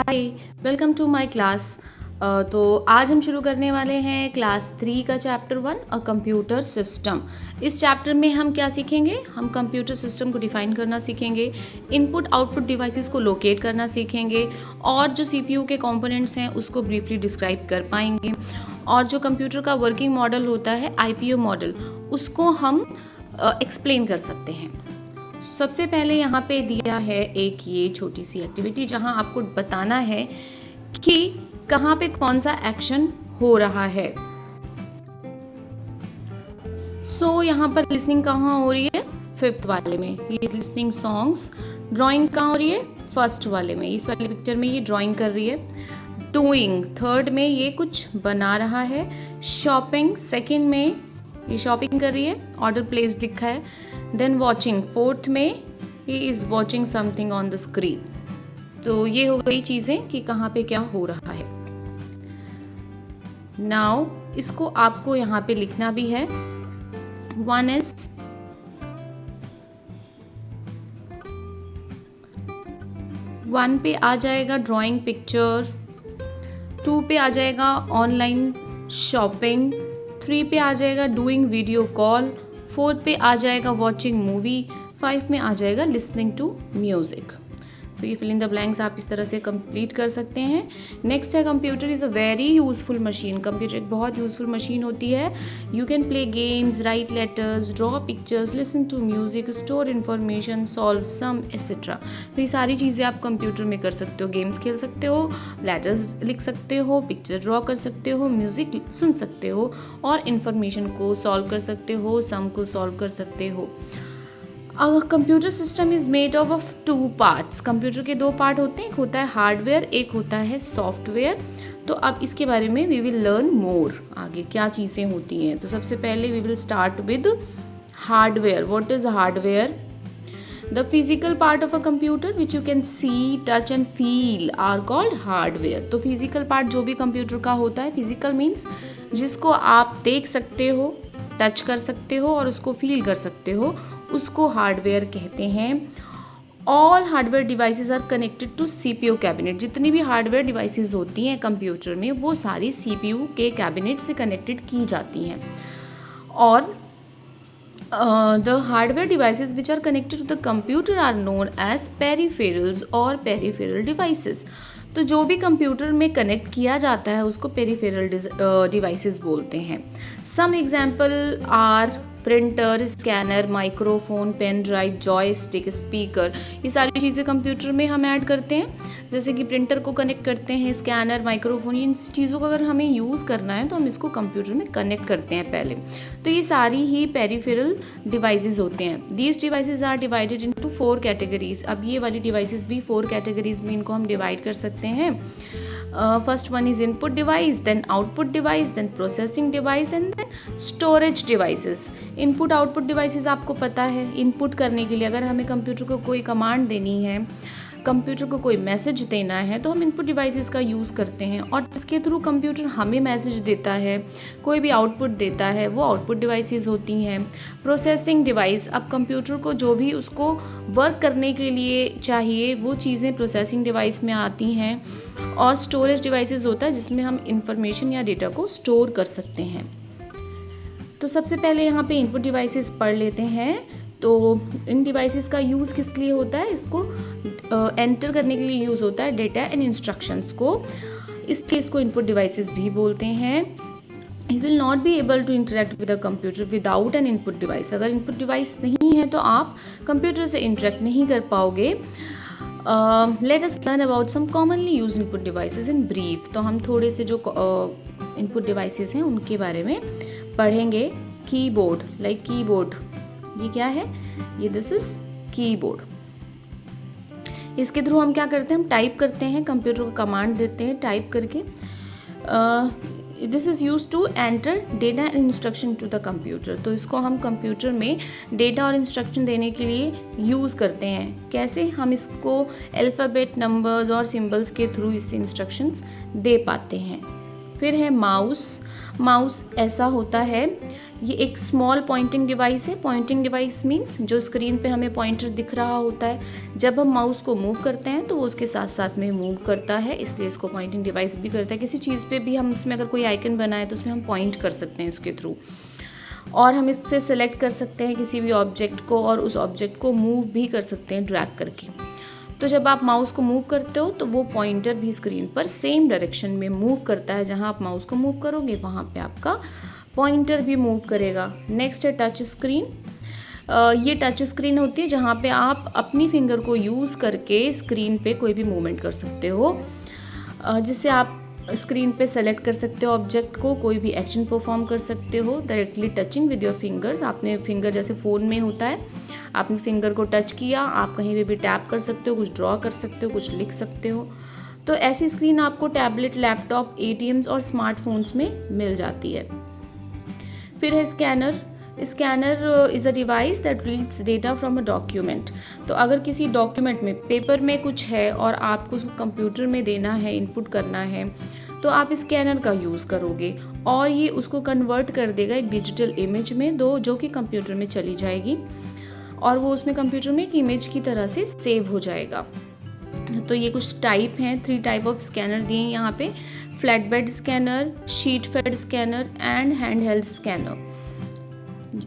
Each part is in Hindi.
Hi, welcome to my class. तो आज हम शुरू करने वाले हैं क्लास 3 का चैप्टर 1 अ कंप्यूटर सिस्टम। इस चैप्टर में हम क्या सीखेंगे? हम कंप्यूटर सिस्टम को डिफाइन करना सीखेंगे, इनपुट आउटपुट डिवाइसेस को लोकेट करना सीखेंगे और जो सीपीयू के कंपोनेंट्स हैं उसको ब्रीफली डिस्क्राइब कर पाएंगे। और जो कंप्यूटर का वर्किंग मॉडल होता है आईपीओ मॉडल, उसको हम एक्सप्लेन कर सकते हैं। सबसे पहले यहाँ पे दिया है एक ये छोटी सी एक्टिविटी जहाँ आपको बताना है कि कहाँ पे कौन सा एक्शन हो रहा है। यहाँ पर लिसनिंग कहाँ हो रही है? 5th वाले में ये लिसनिंग सॉन्ग्स। ड्राइंग कहाँ हो रही है? 1st वाले में, इस वाली पिक्चर में ये ड्राइंग कर रही है। डूइंग 3rd में ये कुछ बना रहा है। शॉपिंग 2nd में ये शॉपिंग कर रही है, ऑर्डर प्लेस लिखा है। देन वॉचिंग 4th में he is watching something on the screen. तो ये हो गई चीजें कि कहाँ पे क्या हो रहा है। नाउ इसको आपको यहाँ पे लिखना भी है। 1 पे आ जाएगा ड्राइंग पिक्चर, 2 पे आ जाएगा ऑनलाइन शॉपिंग, 3 पे आ जाएगा डूइंग वीडियो कॉल, 4 पे आ जाएगा वॉचिंग मूवी, 5 में आ जाएगा लिसनिंग टू म्यूजिक। सो ये फिल इन द ब्लैंक्स आप इस तरह से कंप्लीट कर सकते हैं। नेक्स्ट है computer is a very useful machine. Computer एक बहुत यूजफुल मशीन होती है। You can play games, write letters, draw pictures, listen to music, store information, solve some et cetera. तो ये सारी चीज़ें आप कंप्यूटर में कर सकते हो। गेम्स खेल सकते हो, लेटर्स लिख सकते हो, पिक्चर ड्रॉ कर सकते हो, म्यूजिक सुन सकते हो और इन्फॉर्मेशन को सॉल्व कर सकते हो, सम को सॉल्व कर सकते हो। Computer system is made of 2 parts. Computer के 2 पार्ट होते हैं, एक होता है हार्डवेयर, एक होता है सॉफ्टवेयर। तो अब इसके बारे में वी विल लर्न मोर, आगे क्या चीज़ें होती हैं। तो सबसे पहले we will start with hardware. What is hardware? The physical part of a computer which you can see, touch and feel are called hardware. तो फिजिकल पार्ट जो भी कंप्यूटर का होता है, फिजिकल मीन्स जिसको आप देख सकते हो, टच कर सकते हो और उसको फील कर सकते हो, उसको हार्डवेयर कहते हैं। All hardware devices are connected to CPU cabinet. जितनी भी हार्डवेयर डिवाइसेस होती हैं कंप्यूटर में वो सारी सीपीयू के कैबिनेट से कनेक्टेड की जाती हैं। और the hardware devices which are connected to the computer are known as peripherals और पेरिफेरल डिवाइसेस। तो जो भी कंप्यूटर में कनेक्ट किया जाता है उसको पेरिफेरल डिवाइसेस बोलते हैं। Some example are printer, scanner, microphone, pen drive, joystick, speaker. ये सारी चीज़ें कंप्यूटर में हम ऐड करते हैं। जैसे कि प्रिंटर को कनेक्ट करते हैं, स्कैनर, माइक्रोफोन, इन चीज़ों को अगर हमें यूज़ करना है तो हम इसको कंप्यूटर में कनेक्ट करते हैं पहले। तो ये सारी ही पेरिफेरल डिवाइसेस होते हैं। These devices are divided into 4 categories. अब ये वाली डिवाइसेस भी 4 कैटेगरीज में इनको हम डिवाइड कर सकते हैं। First one is input device, then output device, then processing device and then storage devices. Input output devices आपको पता है, इनपुट करने के लिए अगर हमें कंप्यूटर को कोई कमांड देनी है, कंप्यूटर को कोई मैसेज देना है तो हम इनपुट डिवाइसेस का यूज़ करते हैं और जिसके थ्रू कंप्यूटर हमें मैसेज देता है, कोई भी आउटपुट देता है, वो आउटपुट डिवाइसेस होती हैं। प्रोसेसिंग डिवाइस, अब कंप्यूटर को जो भी उसको वर्क करने के लिए चाहिए वो चीज़ें प्रोसेसिंग डिवाइस में आती हैं। और स्टोरेज डिवाइसेस होता है जिसमें हम इंफॉर्मेशन या डेटा को स्टोर कर सकते हैं। तो सबसे पहले यहाँ पे इनपुट डिवाइसेस पढ़ लेते हैं। तो इन डिवाइसेस का यूज़ किस लिए होता है? इसको एंटर करने के लिए यूज़ होता है डेटा एंड इंस्ट्रक्शंस को, इसलिए इसको इनपुट डिवाइसेस भी बोलते हैं। You will not be able to interact with a computer without an input device. अगर इनपुट डिवाइस नहीं है तो आप कंप्यूटर से इंटरेक्ट नहीं कर पाओगे। Let us learn about some commonly use input devices in brief. तो हम थोड़े से जो इनपुट डिवाइसेस हैं उनके बारे में पढ़ेंगे। कीबोर्ड, लाइक कीबोर्ड, ये क्या है? ये दिस इज कीबोर्ड। इसके थ्रू हम क्या करते हैं? हम टाइप करते हैं, कंप्यूटर को कमांड देते हैं टाइप करके। This is use to enter data and instruction to the computer. तो इसको हम कंप्यूटर में डेटा और इंस्ट्रक्शन देने के लिए यूज़ करते हैं। कैसे? हम इसको अल्फ़ाबेट, नंबर्स और सिंबल्स के थ्रू इससे इंस्ट्रक्शंस दे पाते हैं। फिर है माउस। माउस ऐसा होता है ये एक स्मॉल पॉइंटिंग डिवाइस है। पॉइंटिंग डिवाइस मीन्स जो स्क्रीन पे हमें पॉइंटर दिख रहा होता है, जब हम माउस को मूव करते हैं तो वो उसके साथ साथ में मूव करता है, इसलिए इसको पॉइंटिंग डिवाइस भी करता है। किसी चीज़ पे भी हम उसमें अगर कोई आइकन बनाए तो उसमें हम पॉइंट कर सकते हैं उसके थ्रू, और हम इससे सेलेक्ट कर सकते हैं किसी भी ऑब्जेक्ट को और उस ऑब्जेक्ट को मूव भी कर सकते हैं ड्रैग करके। तो जब आप माउस को मूव करते हो तो वो पॉइंटर भी स्क्रीन पर सेम डायरेक्शन में मूव करता है। जहाँ आप माउस को मूव करोगे वहाँ पे आपका पॉइंटर भी मूव करेगा। नेक्स्ट है टच स्क्रीन। ये टच स्क्रीन होती है जहाँ पे आप अपनी फिंगर को यूज़ करके स्क्रीन पे कोई भी मूवमेंट कर सकते हो, जिससे आप स्क्रीन पे सेलेक्ट कर सकते हो ऑब्जेक्ट को, कोई भी एक्शन परफॉर्म कर सकते हो directly touching with your fingers. आपने फिंगर जैसे फ़ोन में होता है, आपने फिंगर को टच किया, आप कहीं पे भी टैप कर सकते हो, कुछ ड्रॉ कर सकते हो, कुछ लिख सकते हो। तो ऐसी स्क्रीन आपको टैबलेट, लैपटॉप, ATMs और स्मार्टफोन्स में मिल जाती है। फिर है scanner. Scanner is a device that reads data from a document. तो अगर किसी डॉक्यूमेंट में, पेपर में कुछ है और आपको उसको कंप्यूटर में देना है, इनपुट करना है, तो आप स्कैनर का यूज़ करोगे और ये उसको कन्वर्ट कर देगा एक डिजिटल इमेज में, जो कि कंप्यूटर में चली जाएगी और वो उसमें कंप्यूटर में एक इमेज की तरह से सेव हो जाएगा। तो ये कुछ टाइप हैं, 3 टाइप ऑफ स्कैनर दिए हैं यहाँ पे: flat bed scanner, sheet fed scanner and hand held scanner.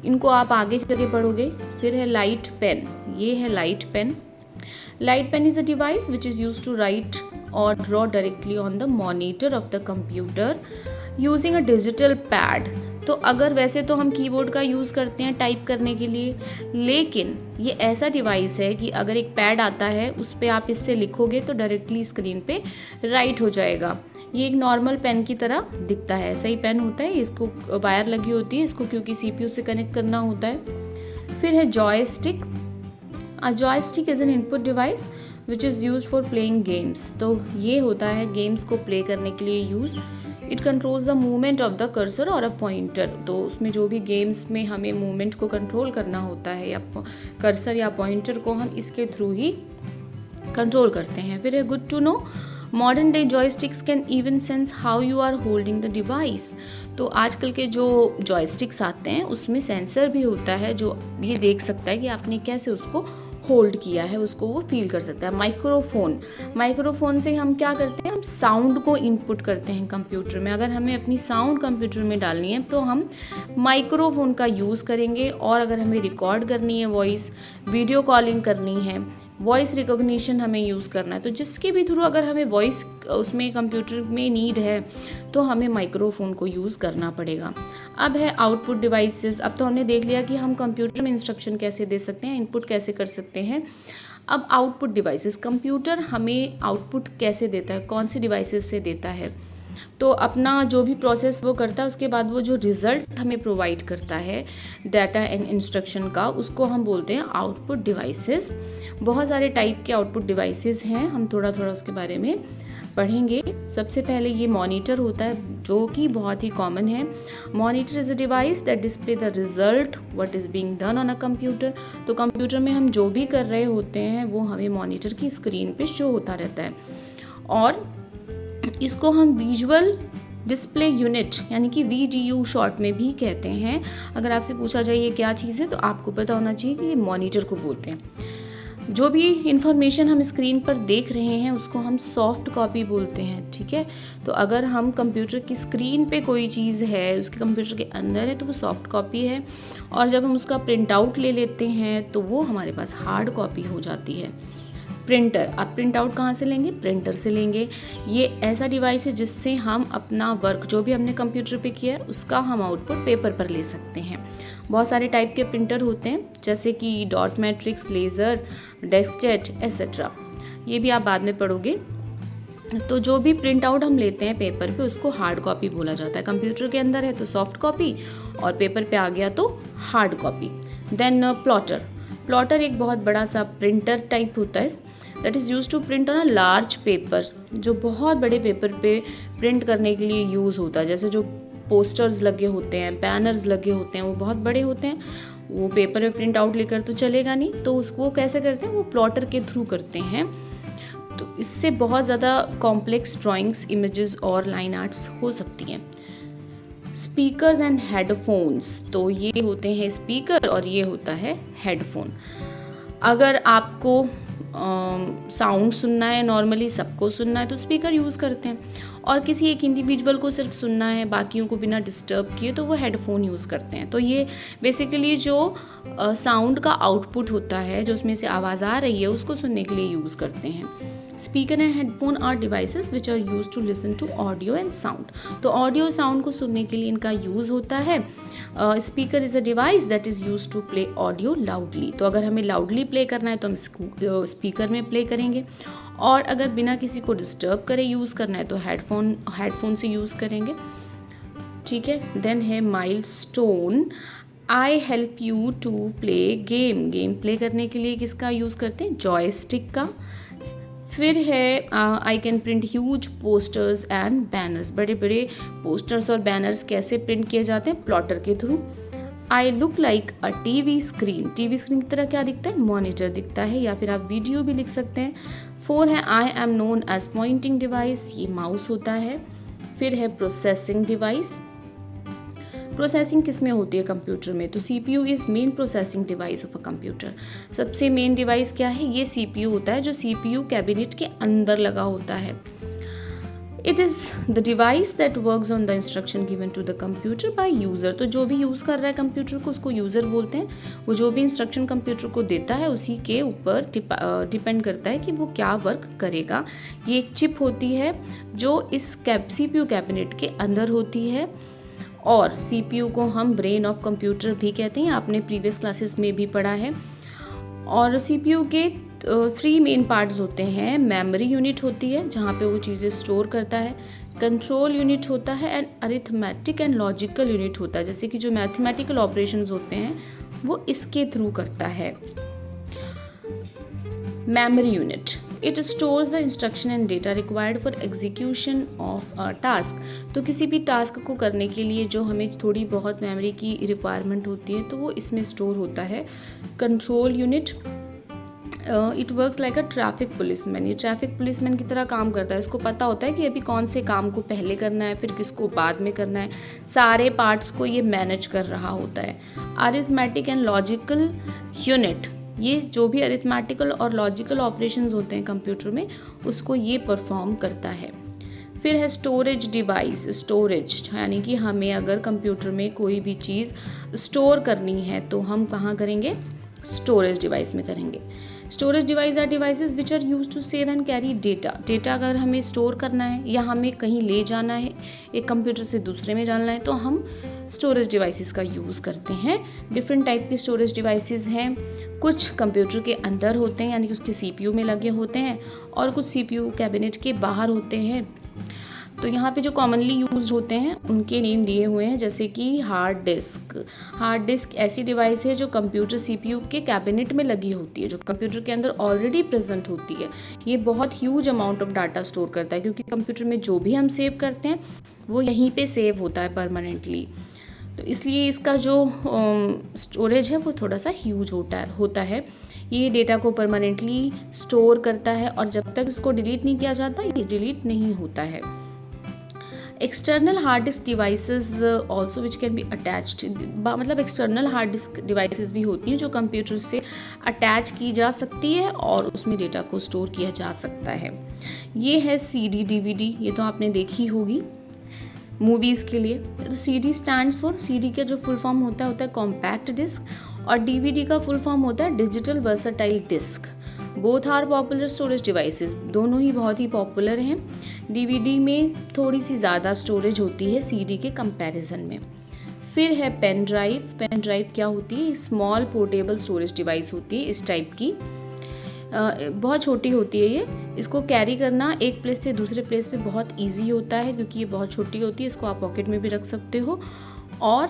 इनको आप आगे चल के पढ़ोगे। फिर है लाइट पेन। ये है light pen. Light pen is a device which is use to write और draw directly on the monitor of the computer using a digital pad. तो अगर वैसे तो हम कीबोर्ड का यूज़ करते हैं टाइप करने के लिए, लेकिन ये ऐसा डिवाइस है कि अगर एक पैड आता है उस पर आप इससे लिखोगे तो डायरेक्टली स्क्रीन पे राइट हो जाएगा। ये एक नॉर्मल पेन की तरह दिखता है, ऐसा ही पेन होता है। इसको वायर लगी होती है इसको, क्योंकि CPU से कनेक्ट करना होता है। फिर है joystick. A joystick is an input device which is use for playing games. तो ये होता है गेम्स को प्ले करने के लिए use. It controls the movement of the cursor और अ पॉइंटर। तो उसमें जो भी गेम्स में हमें मूवमेंट को कंट्रोल करना होता है या कर्सर या पॉइंटर को, हम इसके थ्रू ही कंट्रोल करते हैं। फिर है good to know. Modern day joysticks can even sense how you are holding the device. तो आजकल के जो जॉयस्टिक्स आते हैं उसमें सेंसर भी होता है जो ये देख सकता है कि आपने कैसे उसको होल्ड किया है, उसको वो फील कर सकता है। माइक्रोफोन से हम क्या करते हैं, हम साउंड को इनपुट करते हैं कंप्यूटर में। अगर हमें अपनी साउंड कंप्यूटर में डालनी है तो हम माइक्रोफोन का यूज़ करेंगे, और अगर हमें रिकॉर्ड करनी है वॉइस, वीडियो कॉलिंग करनी है, वॉइस रिकॉग्निशन हमें यूज़ करना है, तो जिसके भी थ्रू अगर हमें वॉइस उसमें कंप्यूटर में नीड है तो हमें माइक्रोफोन को यूज़ करना पड़ेगा। अब है आउटपुट डिवाइसेस। अब तो हमने देख लिया कि हम कंप्यूटर में इंस्ट्रक्शन कैसे दे सकते हैं, इनपुट कैसे कर सकते हैं। अब आउटपुट डिवाइसेस, कंप्यूटर हमें आउटपुट कैसे देता है, कौन सी डिवाइसेस से देता है। तो अपना जो भी प्रोसेस वो करता है उसके बाद वो जो रिज़ल्ट हमें प्रोवाइड करता है डाटा एंड इंस्ट्रक्शन का, उसको हम बोलते हैं आउटपुट डिवाइसेस। बहुत सारे टाइप के आउटपुट डिवाइसेस हैं, हम थोड़ा थोड़ा उसके बारे में पढ़ेंगे। सबसे पहले ये मॉनिटर होता है जो कि बहुत ही कॉमन है। Monitor is a device that display the result what is being done on a computer. तो कंप्यूटर में हम जो भी कर रहे होते हैं वो हमें मॉनिटर की स्क्रीन पे शो होता रहता है, और इसको हम विजुअल डिस्प्ले यूनिट यानी कि VDU शॉर्ट में भी कहते हैं। अगर आपसे पूछा जाए ये क्या चीज़ है तो आपको पता होना चाहिए कि ये मॉनिटर को बोलते हैं। जो भी इंफॉर्मेशन हम स्क्रीन पर देख रहे हैं उसको हम सॉफ्ट कॉपी बोलते हैं, ठीक है। तो अगर हम कंप्यूटर की स्क्रीन पे कोई चीज़ है उसके कंप्यूटर के अंदर है तो वो सॉफ्ट कॉपी है, और जब हम उसका प्रिंट आउट ले लेते हैं तो वो हमारे पास हार्ड कॉपी हो जाती है। प्रिंटर, आप प्रिंट आउट कहाँ से लेंगे, प्रिंटर से लेंगे। ये ऐसा डिवाइस है जिससे हम अपना वर्क जो भी हमने कंप्यूटर पे किया है उसका हम आउटपुट पेपर पर ले सकते हैं। बहुत सारे टाइप के प्रिंटर होते हैं जैसे कि dot matrix, laser, DeskJet etcetera, ये भी आप बाद में पढ़ोगे। तो जो भी प्रिंट आउट हम लेते हैं पेपर पे उसको हार्ड कॉपी बोला जाता है। कंप्यूटर के अंदर है तो सॉफ्ट कॉपी, और पेपर पे आ गया तो हार्ड कॉपी। देन प्लॉटर एक बहुत बड़ा सा प्रिंटर टाइप होता है that is use to print on a large paper, जो बहुत बड़े पेपर पे प्रिंट करने के लिए यूज़ होता है। जैसे जो पोस्टर्स लगे होते हैं, बैनर्स लगे होते हैं, वो बहुत बड़े होते हैं, वो पेपर पे प्रिंट आउट लेकर तो चलेगा नहीं, तो उसको कैसे करते हैं, वो प्लॉटर के थ्रू करते हैं। तो इससे बहुत ज़्यादा कॉम्प्लेक्स ड्राइंग्स, इमेजेस और लाइन आर्ट्स हो सकती हैं। स्पीकर्स एंड हेडफोन्स, तो ये होते हैं स्पीकर और ये होता है हेडफोन। अगर आपको साउंड सुनना है, नॉर्मली सबको सुनना है तो स्पीकर यूज़ करते हैं, और किसी एक इंडिविजुअल को सिर्फ सुनना है बाकियों को बिना डिस्टर्ब किए तो वो हेडफोन यूज़ करते हैं। तो ये बेसिकली जो साउंड का आउटपुट होता है, जो उसमें से आवाज़ आ रही है, उसको सुनने के लिए यूज़ करते हैं। Speaker and headphone are devices which are use to listen to audio and sound. तो ऑडियो साउंड को सुनने के लिए इनका यूज़ होता है। Speaker is a device that is use to play audio loudly. तो अगर हमें लाउडली प्ले करना है तो हम स्पीकर में प्ले करेंगे, और अगर बिना किसी को डिस्टर्ब करे यूज़ करना है तो हेडफोन से यूज़ करेंगे। ठीक है। देन है milestone. I help you to play game. Game play करने के लिए किसका यूज़ करते हैं? जॉयस्टिक का। फिर है I can print huge posters and banners. बड़े बड़े पोस्टर्स और बैनर्स कैसे प्रिंट किए जाते हैं? प्लॉटर के through. I look like a TV screen. TV screen की तरह क्या दिखता है? मॉनिटर दिखता है, या फिर आप वीडियो भी लिख सकते हैं। 4 है I am known as pointing device. ये माउस होता है। फिर है प्रोसेसिंग डिवाइस। प्रोसेसिंग किस में होती है कंप्यूटर में? तो CPU is main processing device of a computer. सबसे मेन डिवाइस क्या है? ये CPU होता है, जो CPU कैबिनेट के अंदर लगा होता है। It is the device that works on the instruction given to the computer by user. तो जो भी यूज़ कर रहा है कंप्यूटर को, उसको यूज़र बोलते हैं। वो जो भी इंस्ट्रक्शन कंप्यूटर को देता है उसी के ऊपर डिपेंड करता है कि वो क्या वर्क करेगा। ये एक चिप होती है जो इस CPU कैबिनेट के अंदर होती है, और CPU को हम ब्रेन ऑफ कंप्यूटर भी कहते हैं। आपने प्रीवियस क्लासेस में भी पढ़ा है। और CPU के 3 मेन पार्ट्स होते हैं। मेमोरी यूनिट होती है जहाँ पे वो चीज़ें स्टोर करता है, कंट्रोल यूनिट होता है, and arithmetic and logical unit होता है, जैसे कि जो मैथमेटिकल ऑपरेशंस होते हैं वो इसके थ्रू करता है। Memory unit, it stores the instruction and data required for execution of a task. तो किसी भी टास्क को करने के लिए जो हमें थोड़ी बहुत मेमोरी की रिक्वायरमेंट होती है तो वो इसमें स्टोर होता है। Control unit, it works like a traffic policeman. ये ट्रैफिक पुलिसमैन की तरह काम करता है। इसको पता होता है कि अभी कौन से काम को पहले करना है, फिर किसको बाद में करना है। सारे पार्ट्स को ये मैनेज कर रहा होता है। अरिथमेटिक एंड लॉजिकल यूनिट, ये जो भी अरिथमेटिकल और लॉजिकल ऑपरेशंस होते हैं कंप्यूटर में, उसको ये परफॉर्म करता है। फिर है स्टोरेज डिवाइस। स्टोरेज यानी कि हमें अगर कंप्यूटर में कोई भी चीज़ स्टोर करनी है तो हम कहाँ करेंगे? स्टोरेज डिवाइस में करेंगे। Storage device are devices which are use to save and carry data. Data अगर हमें स्टोर करना है या हमें कहीं ले जाना है, एक कंप्यूटर से दूसरे में डालना है, तो हम स्टोरेज डिवाइसेस का यूज़ करते हैं। डिफरेंट टाइप के स्टोरेज डिवाइसेस हैं। कुछ कंप्यूटर के अंदर होते हैं यानी कि उसके CPU में लगे होते हैं, और कुछ CPU कैबिनेट के बाहर होते हैं। तो यहाँ पे जो कॉमनली यूज्ड होते हैं उनके नेम दिए हुए हैं, जैसे कि हार्ड डिस्क। हार्ड डिस्क ऐसी डिवाइस है जो कंप्यूटर CPU के कैबिनेट में लगी होती है, जो कंप्यूटर के अंदर ऑलरेडी प्रेजेंट होती है। ये बहुत huge amount of data store करता है, क्योंकि कंप्यूटर में जो भी हम सेव करते हैं वो यहीं पे सेव होता है परमानेंटली। तो इसलिए इसका जो स्टोरेज है वो थोड़ा सा ह्यूज होता है। ये डेटा को परमानेंटली स्टोर करता है, और जब तक इसको डिलीट नहीं किया जाता ये डिलीट नहीं होता है। External hard disk devices also which can be attached, मतलब एक्सटर्नल हार्ड डिस्क डिवाइसेस भी होती हैं जो कंप्यूटर से अटैच की जा सकती है और उसमें डेटा को स्टोर किया जा सकता है। ये है CD DVD, ये तो आपने देखी होगी मूवीज़ के लिए। तो CD स्टैंड्स फॉर, CD का जो फुल फॉर्म होता है कॉम्पैक्ट डिस्क, और DVD का फुल फॉर्म होता है digital versatile disc. Both are popular storage devices, दोनों ही बहुत ही पॉपुलर हैं। DVD में थोड़ी सी ज़्यादा स्टोरेज होती है CD के कंपैरिजन में। फिर है पेन ड्राइव। पेन ड्राइव क्या होती है? स्मॉल पोर्टेबल स्टोरेज डिवाइस होती है इस टाइप की। बहुत छोटी होती है ये। इसको कैरी करना एक प्लेस से दूसरे प्लेस पे बहुत इजी होता है, क्योंकि ये बहुत छोटी होती है। इसको आप पॉकेट में भी रख सकते हो, और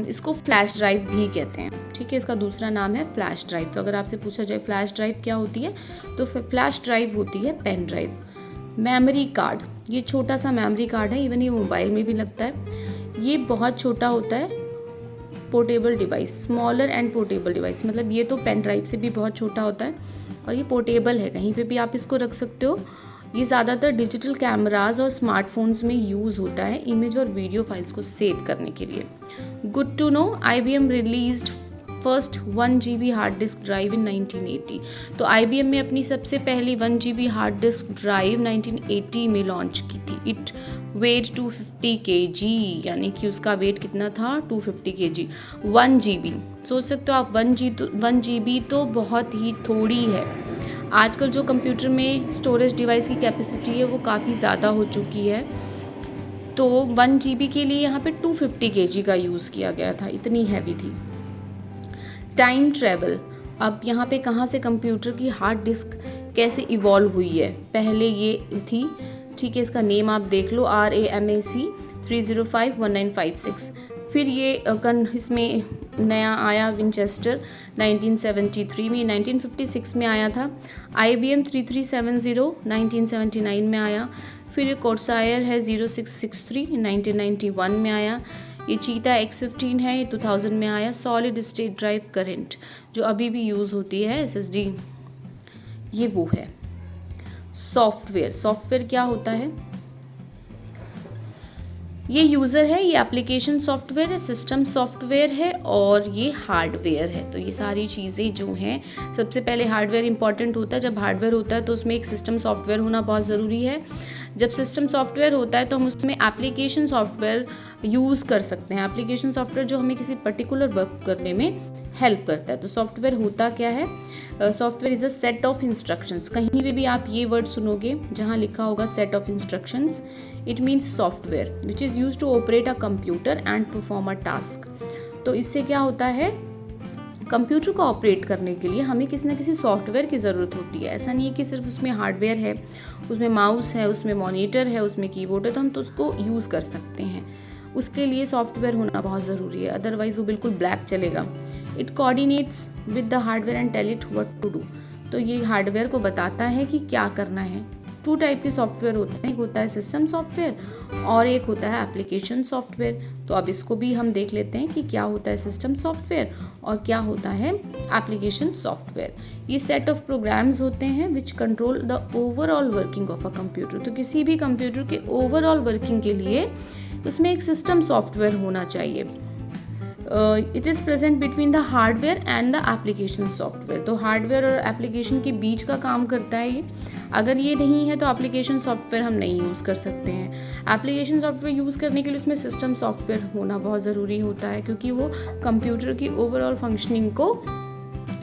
इसको फ्लैश ड्राइव भी कहते हैं। ठीक है, इसका दूसरा नाम है फ्लैश ड्राइव। तो अगर आपसे पूछा जाए फ्लैश ड्राइव क्या होती है, तो फ्लैश ड्राइव होती है पेन ड्राइव। मेमोरी कार्ड, ये छोटा सा मेमोरी कार्ड है, इवन ये मोबाइल में भी लगता है। ये बहुत छोटा होता है। Portable device, smaller and portable device, मतलब ये तो पेन ड्राइव से भी बहुत छोटा होता है, और ये पोर्टेबल है, कहीं पे भी आप इसको रख सकते हो। ये ज़्यादातर डिजिटल कैमराज और स्मार्टफोन्स में यूज़ होता है इमेज और वीडियो फाइल्स को सेव करने के लिए। Good to know, IBM released first 1 GB hard disk drive in 1980। तो IBM ने अपनी सबसे पहली 1 GB हार्ड डिस्क ड्राइव 1980 में लॉन्च की थी। इट वेट 250 kg, यानी कि उसका वेट कितना था 250 kg। 1 GB, सोच सकते हो आप 1 GB तो बहुत ही थोड़ी है। आजकल जो कंप्यूटर में स्टोरेज डिवाइस की कैपेसिटी है वो काफ़ी ज़्यादा हो चुकी है, तो 1 GB के लिए यहाँ पे 250 kg का यूज़ किया गया था, इतनी हैवी थी। टाइम ट्रैवल, अब यहाँ पे कहाँ से कंप्यूटर की हार्ड डिस्क कैसे इवॉल्व हुई है। पहले ये थी, ठीक है, इसका नेम आप देख लो, RAMAC 3051956। फिर ये इसमें नया आया विंचेस्टर 1973 में, 1956 में आया था। IBM 3370 1979 में आया। फिर ये कोर्सायर है 0663 1991 में आया। ये चीता X15 है, ये 2000 में आया। सॉलिड स्टेट ड्राइव करंट जो अभी भी यूज़ होती है, SSD, ये वो है। सॉफ्टवेयर क्या होता है? ये यूज़र है, ये एप्लीकेशन सॉफ्टवेयर है, सिस्टम सॉफ्टवेयर है और ये हार्डवेयर है। तो ये सारी चीज़ें जो हैं, सबसे पहले हार्डवेयर इंपॉर्टेंट होता है। जब हार्डवेयर होता है तो उसमें एक सिस्टम सॉफ्टवेयर होना बहुत ज़रूरी है। जब सिस्टम सॉफ्टवेयर होता है तो हम उसमें एप्लीकेशन सॉफ्टवेयर यूज़ कर सकते हैं। एप्लीकेशन सॉफ्टवेयर जो हमें किसी पर्टिकुलर वर्क करने में हेल्प करता है। तो सॉफ्टवेयर होता क्या है? Software is a set of instructions. कहीं पे भी आप ये वर्ड सुनोगे जहाँ लिखा होगा set of instructions, it means software which is use to operate a computer and perform a task. तो इससे क्या होता है, कंप्यूटर को ऑपरेट करने के लिए हमें किसी न किसी सॉफ्टवेयर की ज़रूरत होती है। ऐसा नहीं है कि सिर्फ उसमें हार्डवेयर है, उसमें माउस है, उसमें मॉनिटर है, उसमें कीबोर्ड है तो हम तो उसको यूज़ कर सकते हैं। उसके लिए सॉफ्टवेयर होना बहुत ज़रूरी है, अदरवाइज़ वो बिल्कुल ब्लैक चलेगा। It coordinates with the hardware and tell it what to do. तो ये हार्डवेयर को बताता है कि क्या करना है। 2 टाइप के सॉफ्टवेयर होते हैं, एक होता है सिस्टम सॉफ्टवेयर और एक होता है एप्लीकेशन सॉफ्टवेयर। तो अब इसको भी हम देख लेते हैं कि क्या होता है सिस्टम सॉफ्टवेयर और क्या होता है एप्लीकेशन सॉफ्टवेयर। ये सेट ऑफ प्रोग्राम्स होते हैं which control the overall working of a computer. तो किसी भी कंप्यूटर के ओवरऑल वर्किंग के लिए उसमें एक सिस्टम सॉफ्टवेयर होना चाहिए। It is present between the hardware and the application software. तो हार्डवेयर और एप्लीकेशन के बीच का काम करता है ये। अगर ये नहीं है तो एप्लीकेशन सॉफ्टवेयर हम नहीं यूज़ कर सकते हैं। एप्लीकेशन सॉफ्टवेयर यूज़ करने के लिए उसमें सिस्टम सॉफ्टवेयर होना बहुत ज़रूरी होता है, क्योंकि वो कंप्यूटर की ओवरऑल फंक्शनिंग को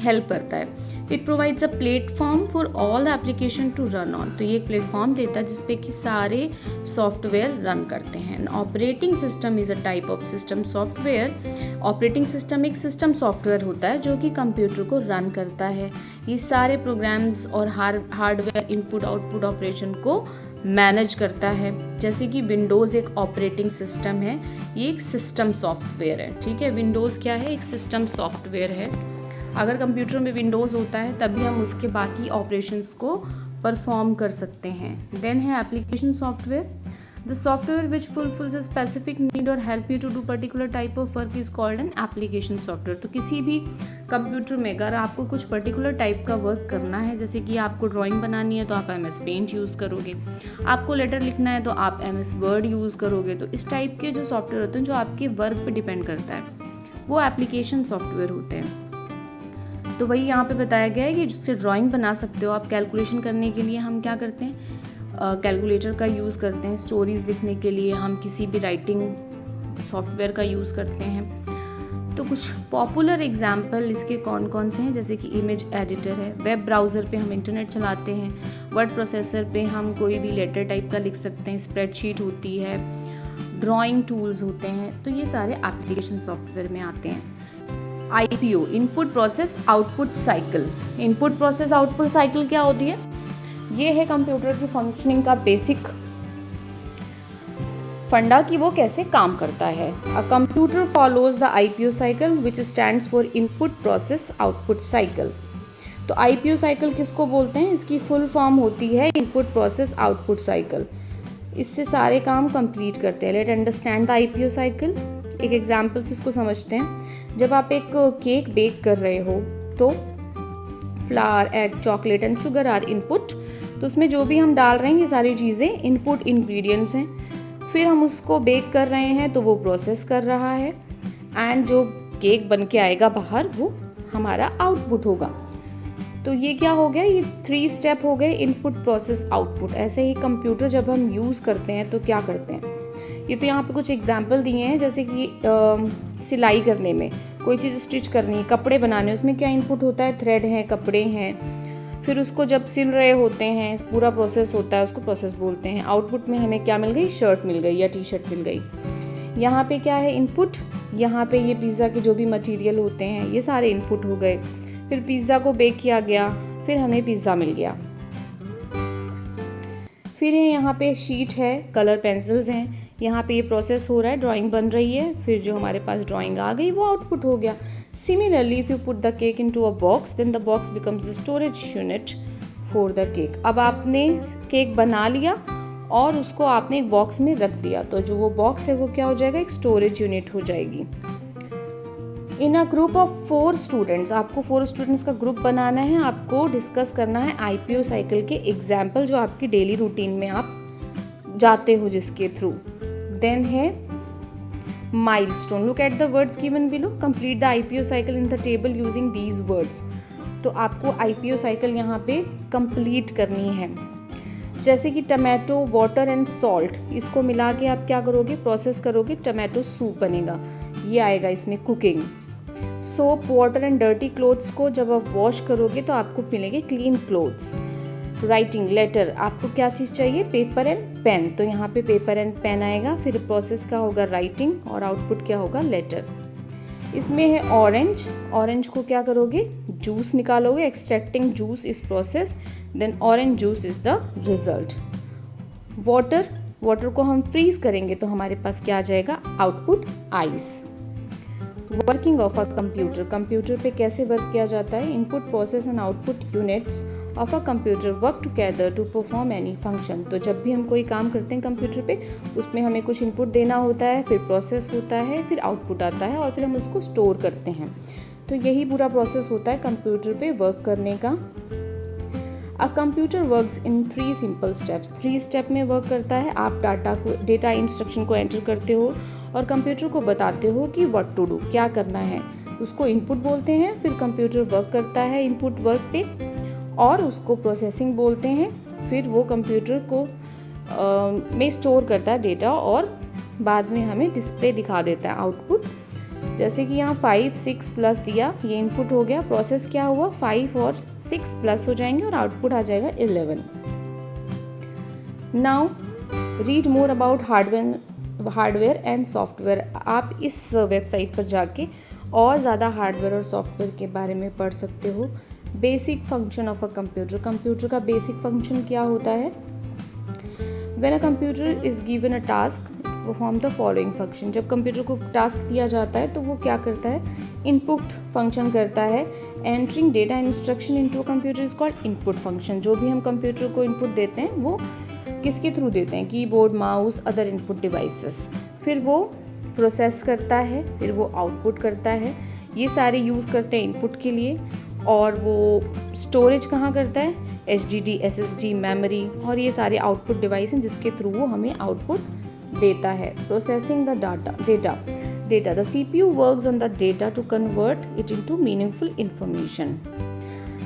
हेल्प करता है। It provides a platform for all the application to run on. तो ये एक प्लेटफॉर्म देता है जिसपे कि सारे सॉफ्टवेयर रन करते हैं। Operating system is a type of system software. Operating system एक सिस्टम सॉफ्टवेयर होता है जो कि कंप्यूटर को रन करता है। ये सारे प्रोग्राम्स और हार्डवेयर इनपुट आउटपुट ऑपरेशन को मैनेज करता है। जैसे कि विंडोज़ एक ऑपरेटिंग सिस्टम है, ये एक सिस्टम सॉफ्टवेयर है। ठीक है, विंडोज़ क्या है? एक सिस्टम सॉफ्टवेयर है। अगर कंप्यूटर में विंडोज़ होता है तभी हम उसके बाकी ऑपरेशंस को परफॉर्म कर सकते हैं। देन है application software. The software which fulfils a specific need और help you to do particular type of work is called an application software. तो किसी भी कंप्यूटर में अगर आपको कुछ पर्टिकुलर टाइप का वर्क करना है, जैसे कि आपको ड्राइंग बनानी है तो आप MS पेंट यूज़ करोगे, आपको लेटर लिखना है तो आप MS वर्ड यूज़ करोगे। तो इस टाइप के जो सॉफ्टवेयर होते हैं जो आपके वर्क पे डिपेंड करता है वो एप्लीकेशन सॉफ्टवेयर होते हैं। तो वही यहाँ पे बताया गया है कि जिससे ड्राइंग बना सकते हो आप। कैलकुलेशन करने के लिए हम क्या करते हैं? कैलकुलेटर का यूज़ करते हैं। स्टोरीज लिखने के लिए हम किसी भी राइटिंग सॉफ्टवेयर का यूज़ करते हैं। तो कुछ पॉपुलर एग्जाम्पल इसके कौन कौन से हैं, जैसे कि इमेज एडिटर है, वेब ब्राउज़र पे हम इंटरनेट चलाते हैं, वर्ड प्रोसेसर पे हम कोई भी लेटर टाइप का लिख सकते हैं, स्प्रेडशीट होती है, ड्राइंग टूल्स होते हैं। तो ये सारे एप्लीकेशन सॉफ्टवेयर में आते हैं। IPO, input process output cycle. Input process output cycle क्या होती है? ये है कंप्यूटर की फंक्शनिंग का बेसिक फंडा कि वो कैसे काम करता है। A computer follows the IPO cycle which stands for input process output cycle. तो IPO साइकिल किसको बोलते हैं? इसकी फुल फॉर्म होती है इनपुट प्रोसेस आउटपुट साइकिल। इससे सारे काम कंप्लीट करते हैं। Let understand the IPO cycle. एक एग्जाम्पल से इसको समझते हैं। जब आप एक केक बेक कर रहे हो तो flour, egg, chocolate and sugar are input. तो उसमें जो भी हम डाल रहे हैं ये सारी चीज़ें इनपुट इंग्रेडिएंट्स हैं। फिर हम उसको बेक कर रहे हैं तो वो प्रोसेस कर रहा है, एंड जो केक बन के आएगा बाहर वो हमारा आउटपुट होगा। तो ये क्या हो गया, ये 3 स्टेप हो गए, इनपुट प्रोसेस आउटपुट। ऐसे ही कंप्यूटर जब हम यूज़ करते हैं तो क्या करते हैं, ये तो यहाँ पे कुछ एग्जांपल दिए हैं, जैसे कि सिलाई करने में कोई चीज़ स्टिच करनी है, कपड़े बनाने, उसमें क्या इनपुट होता है, थ्रेड है, कपड़े हैं। फिर उसको जब सिल रहे होते हैं पूरा प्रोसेस होता है, उसको प्रोसेस बोलते हैं। आउटपुट में हमें क्या मिल गई, शर्ट मिल गई या टी शर्ट मिल गई। यहाँ पे क्या है इनपुट, यहाँ पे ये पिज़्ज़ा के जो भी मटेरियल होते हैं ये सारे इनपुट हो गए। फिर पिज़्ज़ा को बेक किया गया, फिर हमें पिज़्ज़ा मिल गया। फिर यहाँ पे शीट है, कलर पेंसिल्स हैं, यहाँ पे ये प्रोसेस हो रहा है, ड्राइंग बन रही है, फिर जो हमारे पास ड्राइंग आ गई वो आउटपुट हो गया। Similarly if you put the cake into a box then the box becomes the storage unit for the cake. अब आपने केक बना लिया और उसको आपने एक बॉक्स में रख दिया, तो जो वो बॉक्स है वो क्या हो जाएगा, एक स्टोरेज यूनिट हो जाएगी। इन अ ग्रुप ऑफ 4 स्टूडेंट्स, आपको 4 स्टूडेंट्स का ग्रुप बनाना है, आपको डिस्कस करना है IPO साइकिल के एग्जाम्पल जो आपकी डेली रूटीन में आप जाते हो जिसके थ्रू। देन है milestone, look at the words given below, complete the IPO cycle in the table using these words. तो आपको IPO साइकिल यहाँ पे कंप्लीट करनी है। जैसे कि टमाटो, वाटर एंड सॉल्ट, इसको मिला के आप क्या करोगे, प्रोसेस करोगे, टमाटो सूप बनेगा, ये आएगा इसमें cooking. Soap, water and dirty clothes को जब आप वॉश करोगे तो आपको मिलेंगे क्लीन क्लोथ्स। राइटिंग, लेटर, आपको क्या चीज़ चाहिए, पेपर एंड पेन, तो यहाँ पे पेपर एंड पेन आएगा। फिर प्रोसेस क्या होगा, राइटिंग, और आउटपुट क्या होगा, लेटर। इसमें है ऑरेंज, ऑरेंज को क्या करोगे, जूस निकालोगे, extracting juice is process, then orange juice is the result. Water, water को हम फ्रीज करेंगे तो हमारे पास क्या आ जाएगा, output ice. Working of a computer, computer पे कैसे वर्क किया जाता है, input process and output units of a computer work together to perform any function. तो जब भी हम कोई काम करते हैं कंप्यूटर पे, उसमें हमें कुछ इनपुट देना होता है, फिर प्रोसेस होता है, फिर आउटपुट आता है, और फिर हम उसको स्टोर करते हैं। तो यही पूरा प्रोसेस होता है कंप्यूटर पे वर्क करने का। A computer works in 3 simple steps, 3 step में वर्क करता है। आप डेटा इंस्ट्रक्शन को एंटर करते हो और कंप्यूटर को बताते हो कि व्हाट टू डू, क्या करना है, उसको इनपुट बोलते हैं। फिर कंप्यूटर वर्क करता है इनपुट वर्क पे और उसको प्रोसेसिंग बोलते हैं। फिर वो कंप्यूटर को में स्टोर करता है डेटा और बाद में हमें डिस्प्ले दिखा देता है आउटपुट। जैसे कि यहाँ 5, 6 प्लस दिया, ये इनपुट हो गया, प्रोसेस क्या हुआ, 5 और 6 प्लस हो जाएंगे और आउटपुट आ जाएगा 11। Now read more about hardware and software. आप इस वेबसाइट पर जाके और ज़्यादा हार्डवेयर और सॉफ्टवेयर के बारे में पढ़ सकते हो। Basic function of a computer, computer का बेसिक फंक्शन क्या होता है, when a computer is given a task perform the following function. जब कंप्यूटर को टास्क दिया जाता है तो वो क्या करता है, इनपुट फंक्शन करता है। Entering data instruction into computer is called input function. जो भी हम कंप्यूटर को इनपुट देते हैं वो किसके थ्रू देते हैं, keyboard, mouse, other input devices. फिर वो प्रोसेस करता है, फिर वो आउटपुट करता है। ये सारे यूज़ करते हैं इनपुट के लिए। और वो स्टोरेज कहाँ करता है, HDD, SSD, मेमोरी, और ये सारे आउटपुट डिवाइस हैं जिसके थ्रू वो हमें आउटपुट देता है। Processing the data, the CPU works on the data to convert it into meaningful information.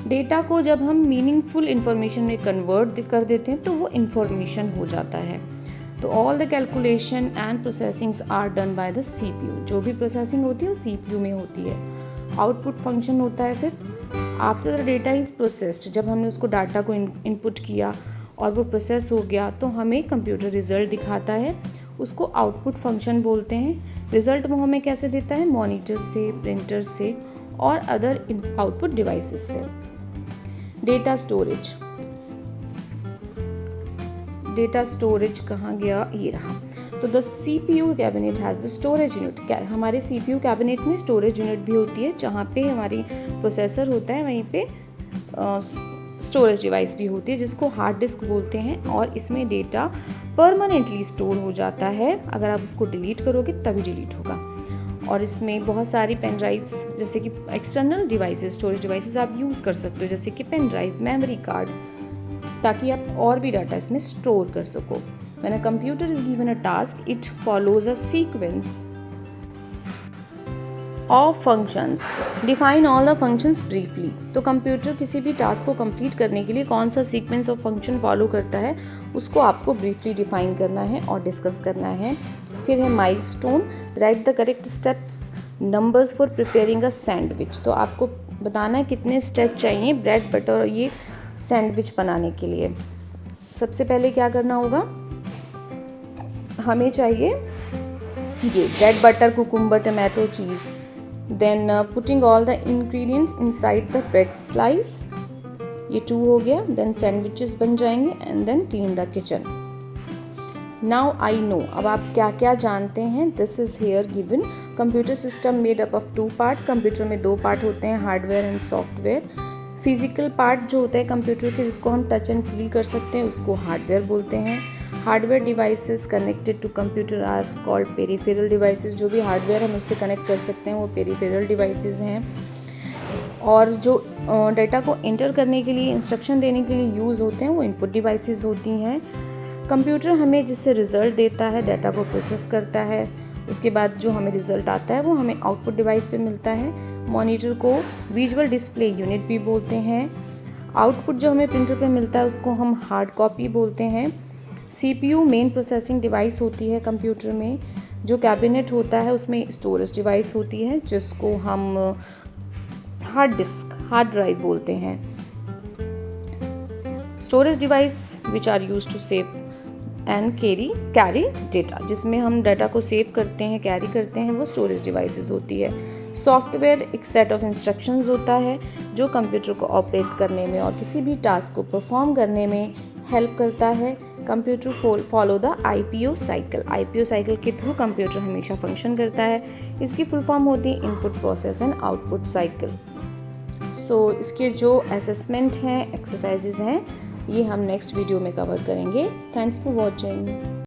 Data को जब हम मीनिंगफुल इंफॉर्मेशन में कन्वर्ट कर देते हैं तो वो इंफॉर्मेशन हो जाता है। तो all the calculation and processings are done by the CPU। जो भी प्रोसेसिंग होती है वो CPU में होती है। आउटपुट फंक्शन होता है फिर after the data is processed. जब हमने उसको डाटा को इनपुट किया और वो प्रोसेस हो गया तो हमें कंप्यूटर रिजल्ट दिखाता है, उसको आउटपुट फंक्शन बोलते हैं। रिजल्ट वो हमें कैसे देता है, मॉनिटर से, प्रिंटर से और अदर आउटपुट डिवाइसेस से। डेटा स्टोरेज, डेटा स्टोरेज कहाँ गया, ये रहा। तो the CPU cabinet has the storage unit. हमारे CPU कैबिनेट में स्टोरेज यूनिट भी होती है, जहाँ पे हमारी प्रोसेसर होता है वहीं पे स्टोरेज डिवाइस भी होती है जिसको हार्ड डिस्क बोलते हैं। और इसमें डेटा परमानेंटली स्टोर हो जाता है, अगर आप उसको डिलीट करोगे तभी डिलीट होगा। और इसमें बहुत सारी पेन ड्राइव्स, जैसे कि एक्सटर्नल डिवाइसेस, स्टोरेज डिवाइसेस आप यूज़ कर सकते हो, जैसे कि पेन ड्राइव, मेमोरी कार्ड, ताकि आप और भी डाटा इसमें स्टोर कर सको। When a computer is given a task, it follows a sequence of functions. Define all the functions briefly. तो कंप्यूटर किसी भी टास्क को कंप्लीट करने के लिए कौन सा सीक्वेंस ऑफ फंक्शन फॉलो करता है उसको आपको ब्रीफली डिफाइन करना है और डिस्कस करना है। फिर है milestone, right the correct steps numbers for preparing a sandwich. तो आपको बताना है कितने स्टेप चाहिए ब्रेड बटर और ये सैंडविच बनाने के लिए। सबसे पहले क्या करना होगा, हमें चाहिए ये bread butter, cucumber, tomato, cheese. Then putting all the ingredients inside the bread slice, ये 2 हो गया। देन सैंडविचेस बन जाएंगे and then clean the kitchen. Now I know, अब आप क्या क्या जानते हैं। This is here given. Computer system made up of 2 parts. Computer में 2 पार्ट होते हैं, hardware and software. Physical part जो होता है कंप्यूटर के, जिसको हम टच एंड फील कर सकते हैं, उसको हार्डवेयर बोलते हैं। Hardware devices connected to computer are called peripheral devices. जो भी हार्डवेयर हम उससे कनेक्ट कर सकते हैं वो पेरिफेरल डिवाइसेस हैं। और जो डाटा को एंटर करने के लिए, इंस्ट्रक्शन देने के लिए यूज़ होते हैं वो इनपुट डिवाइसेस होती हैं। कंप्यूटर हमें जिससे रिज़ल्ट देता है, डाटा को प्रोसेस करता है, उसके बाद जो हमें रिज़ल्ट आता है वो हमें आउटपुट डिवाइस पे मिलता है। मॉनिटर को विजुअल डिस्प्ले यूनिट भी बोलते हैं। आउटपुट जो हमें प्रिंटर पे मिलता है उसको हम हार्ड कॉपी बोलते हैं। CPU मेन प्रोसेसिंग डिवाइस होती है कंप्यूटर में। जो कैबिनेट होता है उसमें स्टोरेज डिवाइस होती है जिसको हम हार्ड डिस्क, हार्ड ड्राइव बोलते हैं। Storage device which are used to save and carry data, जिसमें हम डाटा को सेव करते हैं, कैरी करते हैं, वो स्टोरेज डिवाइसेस होती है। सॉफ्टवेयर एक सेट ऑफ इंस्ट्रक्शंस होता है जो कंप्यूटर को ऑपरेट करने में और किसी भी टास्क को परफॉर्म करने में हेल्प करता है। Computer follow the IPO cycle. IPO cycle के थ्रू कंप्यूटर हमेशा फंक्शन करता है। इसकी फुल फॉर्म होती है input process and output cycle. So इसके जो असेसमेंट हैं, एक्सरसाइजेज हैं, ये हम नेक्स्ट वीडियो में कवर करेंगे। Thanks for watching.